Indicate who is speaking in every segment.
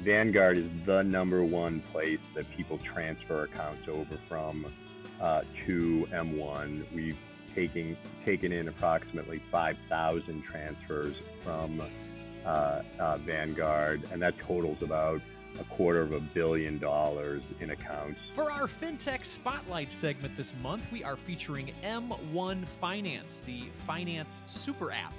Speaker 1: Vanguard is the number one place that people transfer accounts over from to M1. We've taken in approximately 5,000 transfers from Vanguard, and that totals about $250 million in accounts.
Speaker 2: For our FinTech Spotlight segment this month, we are featuring M1 Finance, the finance super app.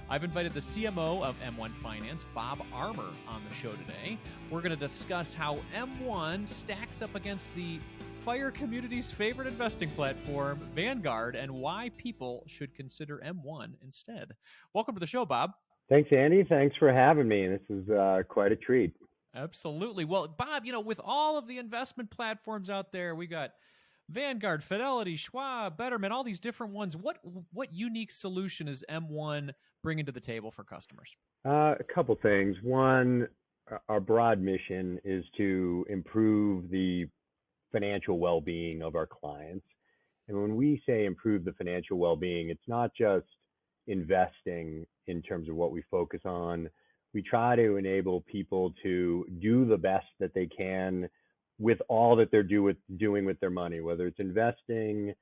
Speaker 2: I've invited the CMO of M1 Finance, Bob Armour, on the show today. We're going to discuss how M1 stacks up against the FIRE community's favorite investing platform, Vanguard, and why people should consider M1 instead. Welcome to the show, Bob.
Speaker 1: Thanks, Andy. Thanks for having me. This is quite a treat.
Speaker 2: Absolutely. Well, Bob, with all of the investment platforms out there, we got Vanguard, Fidelity, Schwab, Betterment, all these different ones. What unique solution is M1 bringing to the table for customers?
Speaker 1: A couple things. One, our broad mission is to improve the financial well-being of our clients. And when we say improve the financial well-being, it's not just investing in terms of what we focus on. We try to enable people to do the best that they can with all that they're doing with their money, whether it's investing,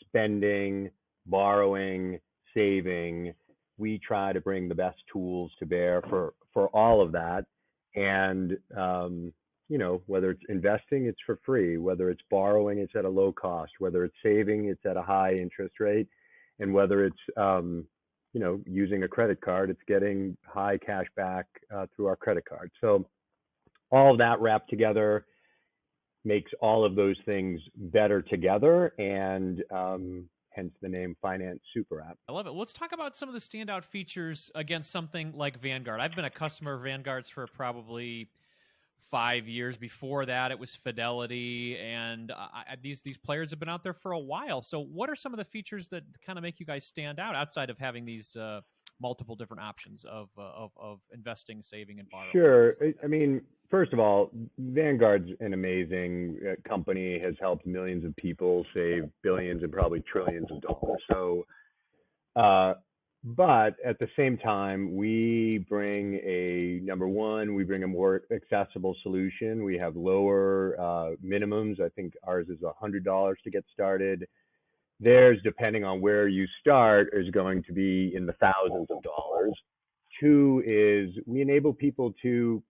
Speaker 1: spending, borrowing, saving. We try to bring the best tools to bear for all of that. And, whether it's investing, it's for free. Whether it's borrowing, it's at a low cost. Whether it's saving, it's at a high interest rate. And whether it's, using a credit card, it's getting high cash back through our credit card. So all of that wrapped together makes all of those things better together, and hence the name Finance Super App.
Speaker 2: I love it. Let's talk about some of the standout features against something like Vanguard. I've been a customer of Vanguard's for probably 5 years. Before that, it was Fidelity, and these players have been out there for a while. So what are some of the features that kind of make you guys stand out outside of having these multiple different options of investing, saving, and borrowing?
Speaker 1: Sure. I mean, first of all, Vanguard's an amazing company, has helped millions of people save billions and probably trillions of dollars. So, but at the same time, we bring we bring a more accessible solution. We have lower minimums. I think ours is $100 to get started. Theirs, depending on where you start, is going to be in the thousands of dollars. Two is we enable people to,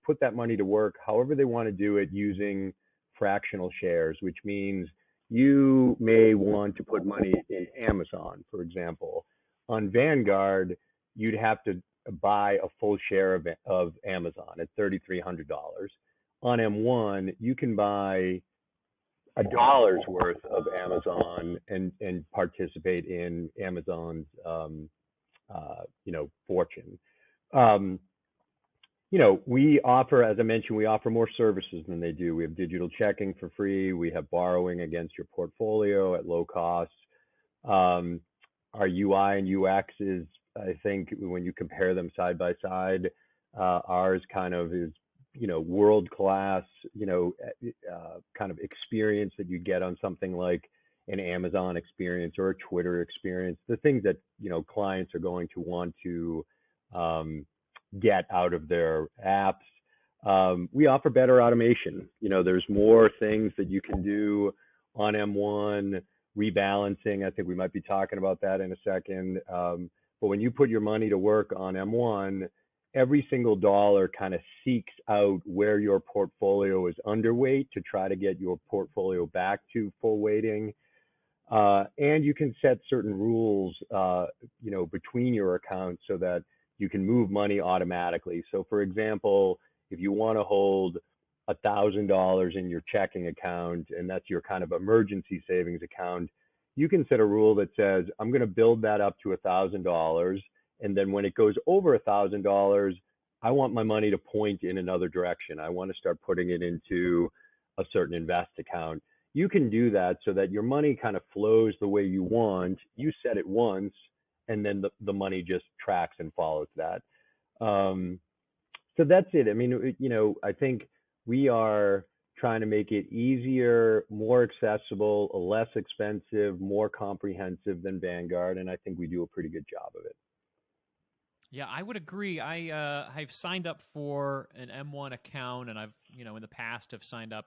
Speaker 1: put that money to work however they want to do it using fractional shares, which means you may want to put money in Amazon, for example. On Vanguard, you'd have to buy a full share of Amazon at $3,300. On M1, you can buy $1 worth of Amazon and participate in Amazon's fortune. We offer, as I mentioned, we offer more services than they do. We have digital checking for free. We have borrowing against your portfolio at low cost. Our UI and UX is, I think, when you compare them side by side, ours kind of is, world-class, kind of experience that you get on something like an Amazon experience or a Twitter experience, the things that, clients are going to want to get out of their apps. We offer better automation. There's more things that you can do on M1. Rebalancing, I think we might be talking about that in a second. But when you put your money to work on M1, every single dollar kind of seeks out where your portfolio is underweight to try to get your portfolio back to full weighting. And you can set certain rules, between your accounts so that you can move money automatically. So for example, if you want to hold $1,000 in your checking account, and that's your kind of emergency savings account, you can set a rule that says, I'm going to build that up to $1,000. And then when it goes over $1,000, I want my money to point in another direction. I want to start putting it into a certain invest account. You can do that so that your money kind of flows the way you want. You set it once, and then the money just tracks and follows that. So that's it. I mean, I think we are trying to make it easier, more accessible, less expensive, more comprehensive than Vanguard, and I think we do a pretty good job of it.
Speaker 2: Yeah, I would agree. I've signed up for an M1 account, and I've in the past have signed up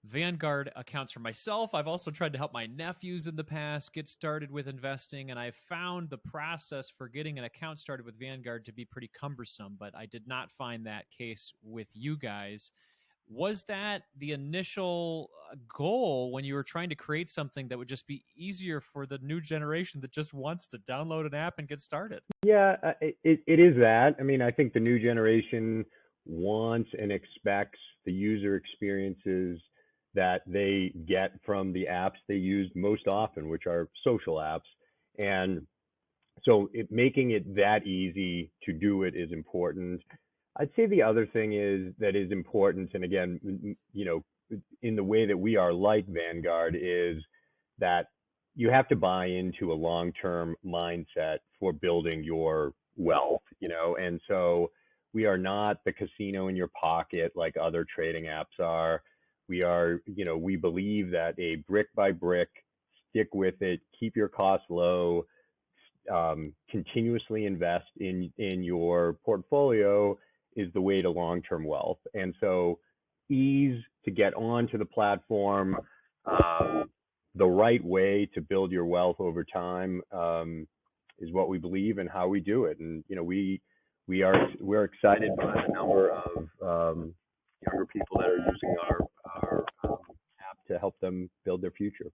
Speaker 2: Vanguard accounts for myself. I've also tried to help my nephews in the past get started with investing, and I've found the process for getting an account started with Vanguard to be pretty cumbersome, but I did not find that case with you guys. Was that the initial goal when you were trying to create something that would just be easier for the new generation that just wants to download an app and get started?
Speaker 1: Yeah, it is that. I mean, I think the new generation wants and expects the user experiences that they get from the apps they use most often, which are social apps. And so making it that easy to do it is important. I'd say the other thing is that is important, and again, in the way that we are like Vanguard, is that you have to buy into a long-term mindset for building your wealth, and so we are not the casino in your pocket like other trading apps are. We are, we believe that a brick by brick, stick with it, keep your costs low, continuously invest in your portfolio is the way to long-term wealth. And so ease to get onto the platform, the right way to build your wealth over time, is what we believe and how we do it. And we're excited by the number of younger people that are using our app to help them build their future.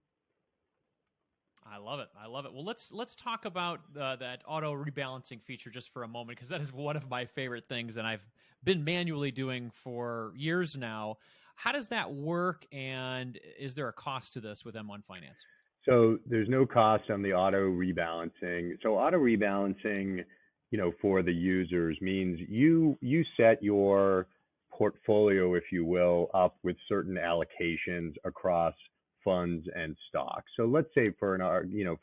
Speaker 2: I love it. I love it. Well, let's talk about that auto rebalancing feature just for a moment, because that is one of my favorite things, and I've been manually doing for years now. How does that work, and is there a cost to this with M1 Finance?
Speaker 1: So there's no cost on the auto rebalancing. So auto rebalancing, for the users means you set your portfolio, if you will, up with certain allocations across funds and stocks. So let's say for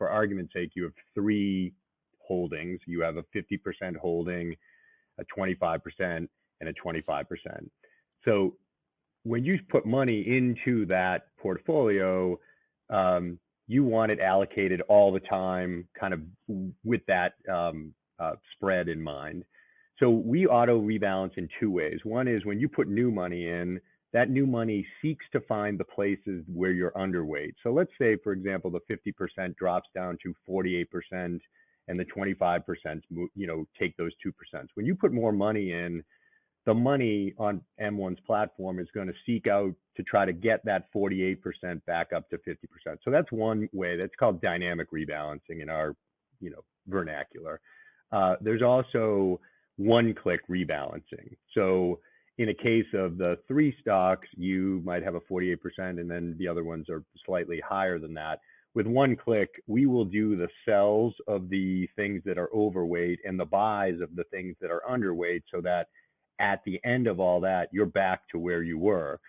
Speaker 1: argument's sake, you have 3 holdings. You have a 50% holding, a 25%, and a 25%. So when you put money into that portfolio, you want it allocated all the time, kind of with that spread in mind. So we auto rebalance in 2 ways. One is when you put new money in, that new money seeks to find the places where you're underweight. So let's say, for example, the 50% drops down to 48% and the 25%, take those 2%. When you put more money in, the money on M1's platform is going to seek out to try to get that 48% back up to 50%. So that's one way. That's called dynamic rebalancing in our, vernacular. There's also one-click rebalancing. So in a case of the 3 stocks, you might have a 48%, and then the other ones are slightly higher than that. With one click, we will do the sells of the things that are overweight and the buys of the things that are underweight, so that at the end of all that, you're back to where you were.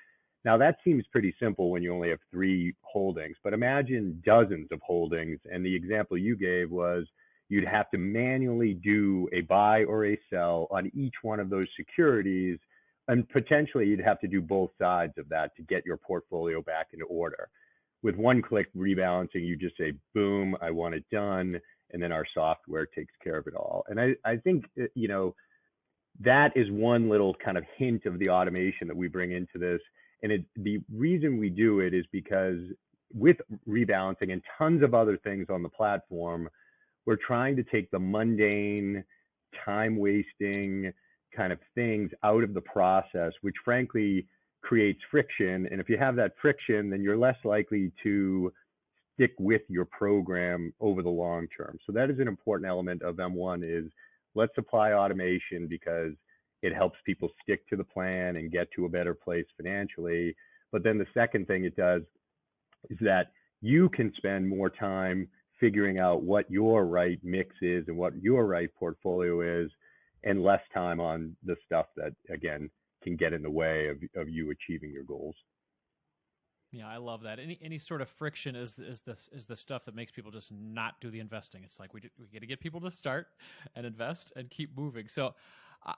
Speaker 1: Now, that seems pretty simple when you only have 3 holdings, but imagine dozens of holdings. And the example you gave was you'd have to manually do a buy or a sell on each one of those securities. And potentially you'd have to do both sides of that to get your portfolio back into order. With one-click rebalancing, you just say, boom, I want it done, and then our software takes care of it all. And I think, that is one little kind of hint of the automation that we bring into this. And the reason we do it is because with rebalancing and tons of other things on the platform, we're trying to take the mundane, time-wasting kind of things out of the process, which frankly creates friction. And if you have that friction, then you're less likely to stick with your program over the long term. So that is an important element of M1, is let's apply automation because it helps people stick to the plan and get to a better place financially. But then the second thing it does is that you can spend more time figuring out what your right mix is and what your right portfolio is, and less time on the stuff that, again, can get in the way of you achieving your goals.
Speaker 2: Yeah, I love that. Any sort of friction is the stuff that makes people just not do the investing. It's like we got to get people to start and invest and keep moving. So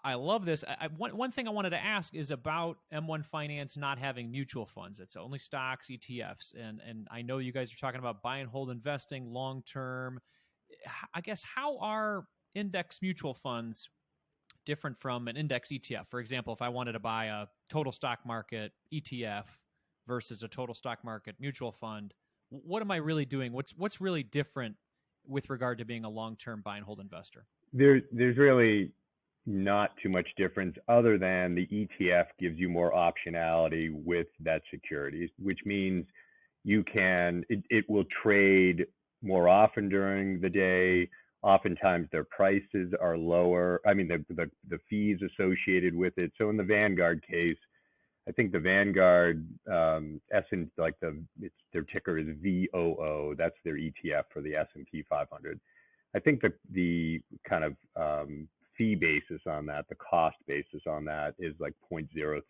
Speaker 2: I love this. One thing I wanted to ask is about M1 Finance not having mutual funds. It's only stocks, ETFs, and I know you guys are talking about buy and hold investing long term. I guess how are index mutual funds different from an index ETF? For example, if I wanted to buy a total stock market ETF versus a total stock market mutual fund, what am I really doing? What's really different with regard to being a long-term buy and hold investor?
Speaker 1: There's really not too much difference other than the ETF gives you more optionality with that securities, which means it will trade more often during the day. Oftentimes their prices are lower. I mean, the fees associated with it. So in the Vanguard case, I think the Vanguard their ticker is VOO. That's their ETF for the S&P 500. I think the kind of fee basis on that, the cost basis on that is like 0.03%.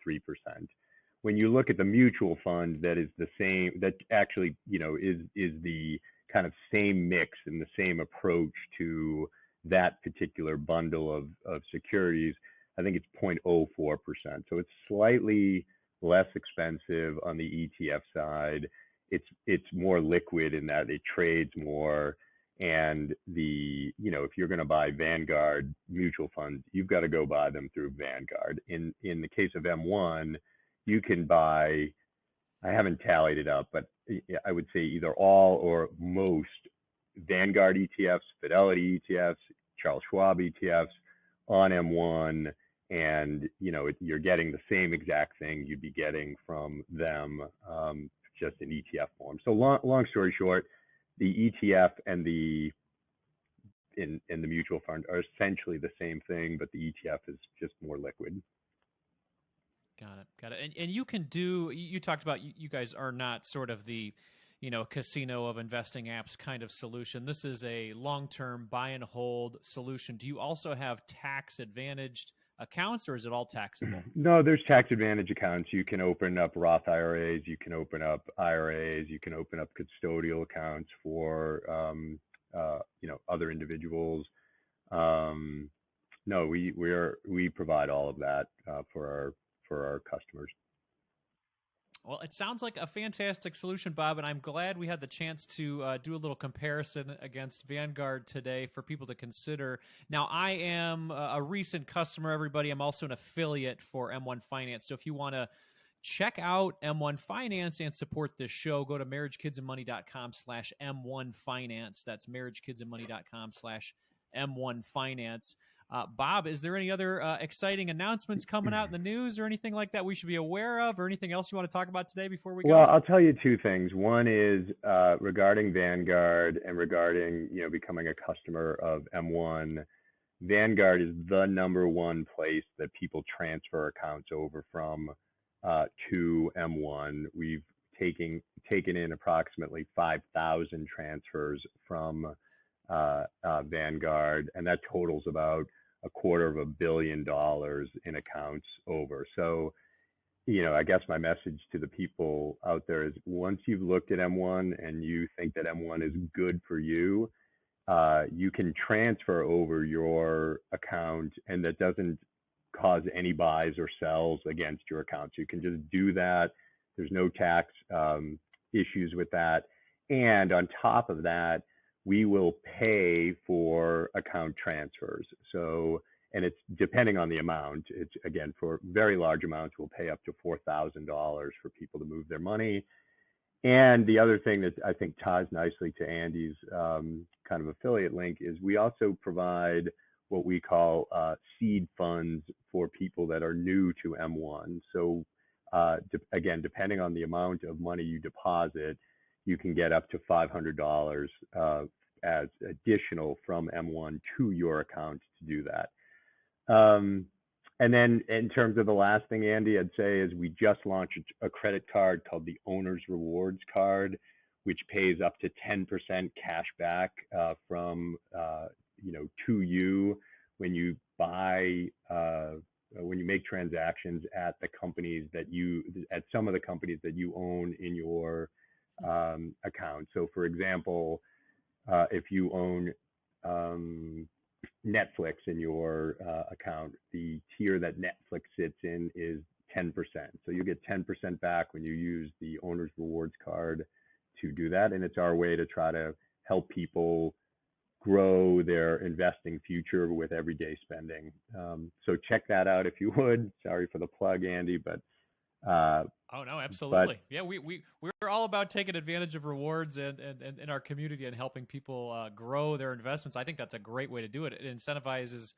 Speaker 1: When you look at the mutual fund, that is the same, that actually, is the kind of same mix and the same approach to that particular bundle of securities. I think it's 0.04%. So it's slightly less expensive on the ETF side. It's more liquid in that it trades more. And if you're going to buy Vanguard mutual funds, you've got to go buy them through Vanguard. In the case of M1, you can buy, I haven't tallied it up, but I would say either all or most Vanguard ETFs, Fidelity ETFs, Charles Schwab ETFs on M1, and you're getting the same exact thing you'd be getting from them, just in ETF form. So long story short, the ETF and the mutual fund are essentially the same thing, but the ETF is just more liquid.
Speaker 2: Got it. And you talked about, you guys are not sort of the, casino of investing apps kind of solution. This is a long-term buy and hold solution. Do you also have tax advantaged accounts, or is it all taxable?
Speaker 1: No, there's tax advantage accounts. You can open up Roth IRAs, you can open up IRAs, you can open up custodial accounts for, other individuals. No, we provide all of that for our customers.
Speaker 2: Well, it sounds like a fantastic solution, Bob, and I'm glad we had the chance to do a little comparison against Vanguard today for people to consider. Now, I am a recent customer, everybody. I'm also an affiliate for M1 Finance. So if you want to check out M1 Finance and support this show, go to marriagekidsandmoney.com/M1 Finance. That's marriagekidsandmoney.com/M1 Finance. Bob, is there any other exciting announcements coming out in the news or anything like that we should be aware of, or anything else you want to talk about today before we go?
Speaker 1: Well, I'll tell you two things. One is regarding Vanguard and regarding becoming a customer of M1. Vanguard is the number one place that people transfer accounts over from to M1. We've taken in approximately 5,000 transfers from Vanguard, and that totals about $250 million in accounts over. So, I guess my message to the people out there is, once you've looked at M1 and you think that M1 is good for you, you can transfer over your account, and that doesn't cause any buys or sells against your account. So you can just do that. There's no tax issues with that. And on top of that, we will pay for account transfers. So, and it's depending on the amount. It's, again, for very large amounts, we'll pay up to $4,000 for people to move their money. And the other thing that I think ties nicely to Andy's kind of affiliate link is we also provide what we call seed funds for people that are new to M1. So again, depending on the amount of money you deposit, you can get up to $500 as additional from M1 to your account to do that. And then in terms of the last thing, Andy, I'd say is we just launched a credit card called the Owner's Rewards Card, which pays up to 10% cash back from to you when you buy when you make transactions at the companies at some of the companies that you own in your account. So, for example, if you own Netflix in your account, the tier that Netflix sits in is 10%. So you get 10% back when you use the Owner's Rewards Card to do that. And it's our way to try to help people grow their investing future with everyday spending. So check that out if you would. Sorry for the plug, Andy, but
Speaker 2: oh no, absolutely. Yeah, we're all about taking advantage of rewards and in our community and helping people grow their investments. I think that's a great way to do it. It incentivizes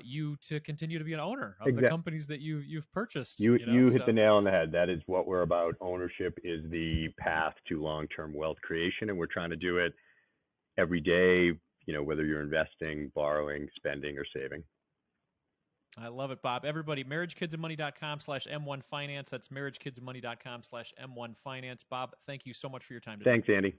Speaker 2: you to continue to be an owner of the companies that you've purchased.
Speaker 1: You hit the nail on the head. That is what we're about. Ownership is the path to long-term wealth creation, and we're trying to do it every day, whether you're investing, borrowing, spending, or saving.
Speaker 2: I love it, Bob. Everybody, marriagekidsandmoney.com/M1 Finance. That's marriagekidsandmoney.com/M1 Finance. Bob, thank you so much for your time today.
Speaker 1: Thanks, Andy.